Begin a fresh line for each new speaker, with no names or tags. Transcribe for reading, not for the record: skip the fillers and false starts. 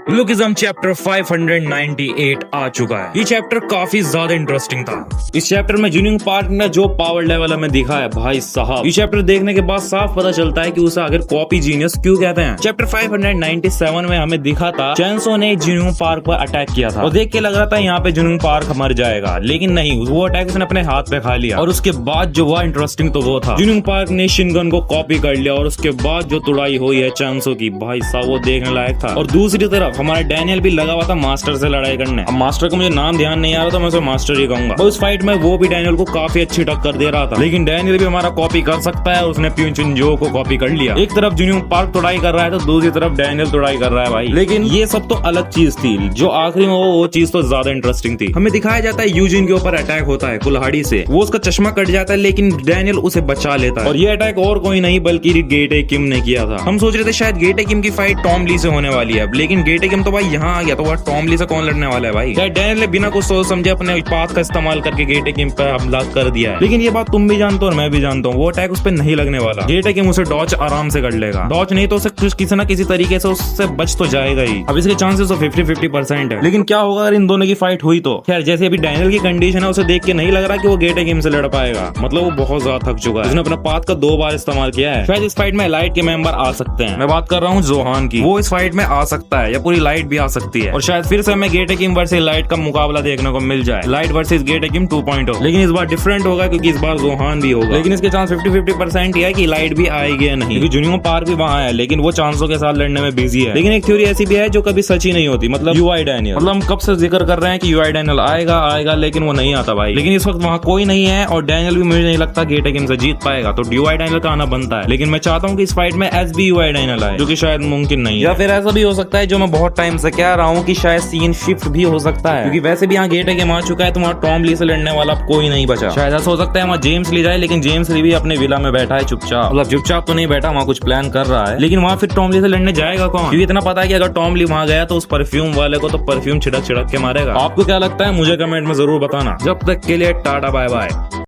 Lookism chapter 598 आ चुका है। ये चैप्टर काफी ज्यादा इंटरेस्टिंग था। इस चैप्टर में जूनिंग पार्क ने जो पावर लेवल हमें दिखा है भाई साहब, ये चैप्टर देखने के बाद साफ पता चलता है कि उसे आखिर कॉपी जीनियस क्यों कहते हैं। चैप्टर 597 में हमें दिखा था चैंसो ने जूनिंग पार्क पर अटैक किया था और देख के लग रहा था यहाँ पे जूनिंग पार्क मर जाएगा, लेकिन नहीं, वो अटैक उसने अपने हाथ पे खा लिया। और उसके बाद जो हुआ इंटरेस्टिंग तो वो था जूनिंग पार्क ने शिनगन को कॉपी कर लिया और उसके बाद जो तुड़ाई हुई है चैंसो की, भाई साहब वो देखने लायक था। और दूसरी तरफ हमारा डैनियल भी लगा हुआ था मास्टर से लड़ाई करने। अब मास्टर का मुझे नाम ध्यान नहीं आ रहा था, मैं उसे मास्टर ही कहूंगा। उस फाइट में वो भी डैनियल को काफी अच्छी टक्कर दे रहा था, लेकिन डैनियल भी हमारा कॉपी कर सकता है, उसने प्यूनचिनजो को कॉपी कर लिया। एक तरफ जूनिंग पार्क तुड़ाई कर रहा है तो दूसरी तरफ डैनियल तुड़ाई कर रहा है भाई। लेकिन ये सब तो अलग चीज थी, जो आखिरी में वो चीज तो ज्यादा इंटरेस्टिंग थी। हमें दिखाया जाता है यूजिन के ऊपर अटैक होता है कुल्हाड़ी से, वो उसका चश्मा कट जाता है लेकिन डैनियल उसे बचा लेता है। और ये अटैक और कोई नहीं बल्कि गेटे किम ने किया था। हम सोच रहे थे शायद गेटे किम की फाइट टॉम ली से होने वाली है, लेकिन गेटे किम तो भाई यहाँ आ गया, तो वह टॉम ली से कौन लड़ने वाला है भाई। शायद डैनियल ने बिना कुछ सोच समझे अपने पाथ का इस्तेमाल करके गेटे किम पर हमला कर दिया है। लेकिन ये बात तुम भी जानते हो और मैं भी जानता हूँ, वो अटैक उस पर नहीं लगने वाला। गेटे किम उसे डॉच आराम से कर लेगा, डॉच नहीं तो उसे किसी न किसी तरीके से उससे बच तो जाएगा ही। अब इसके चांसेस तो 50-50% है, लेकिन क्या होगा अगर इन दोनों की फाइट हुई तो। खैर जैसे अभी डैनियल की कंडीशन है, उसे देख के नहीं लग रहा कि वो गेटे किम से लड़ पाएगा, मतलब वो बहुत ज्यादा थक चुका है। उसने अपना पाथ का 2 बार इस्तेमाल किया है। शायद इस फाइट में लाइट के मेंबर आ सकते हैं, मैं बात कर रहा हूँ जोहान की, वो इस फाइट में आ सकता है या पूरी लाइट भी आ सकती है। और शायद फिर से हमें गेटे किम वर्सेस लाइट का मुकाबला देखने को मिल जाए, लाइट वर्सेस गेटे किम 2.0। लेकिन इस बार डिफरेंट होगा क्योंकि इस बार जोहान भी होगा, लेकिन इसके चांस 50-50% ही है कि लाइट भी आएगी या नहीं, क्योंकि जूनिंग पार्क भी वहाँ है लेकिन वो चांसों के साथ लड़ने में बिजी है। लेकिन एक थ्योरी ऐसी भी है जो कभी सच ही नहीं होती, मतलब यूआई डैनियल, मतलब हम कब से जिक्र कर रहे हैं कि यूआई डैनियल आएगा लेकिन वो नहीं आता भाई। लेकिन इस वक्त वहाँ कोई नहीं है और डैनियल भी मुझे नहीं लगता गेटे किम से जीत पाएगा, तो यूआई डैनियल का आना बनता है। लेकिन मैं चाहता हूँ कि इस फाइट में एसबी यूआई डैनियल आए, जो कि शायद मुमकिन नहीं है। या फिर ऐसा भी हो सकता है जो मैं बहुत टाइम से कह रहा हूँ कि शायद सीन शिफ्ट भी हो सकता है, क्योंकि वैसे भी यहाँ गेटे किम आ चुका है तो वहाँ टॉम ली से लड़ने वाला कोई नहीं बचा। शायद ऐसा हो सकता है वहाँ जेम्स ली जाए, लेकिन जेम्स ली भी अपने विला में बैठा है चुपचाप, मतलब चुपचाप तो नहीं बैठा, वहाँ कुछ प्लान कर रहा है। लेकिन वहाँ फिर टॉम ली से लड़ने जाएगा कौन, क्योंकि इतना पता है कि अगर टॉम ली वहाँ गया तो उस परफ्यूम वाले को तो परफ्यूम छिड़क के मारेगा। आपको क्या लगता है मुझे कमेंट में जरूर बताना। जब तक के लिए टाटा बाय बाय।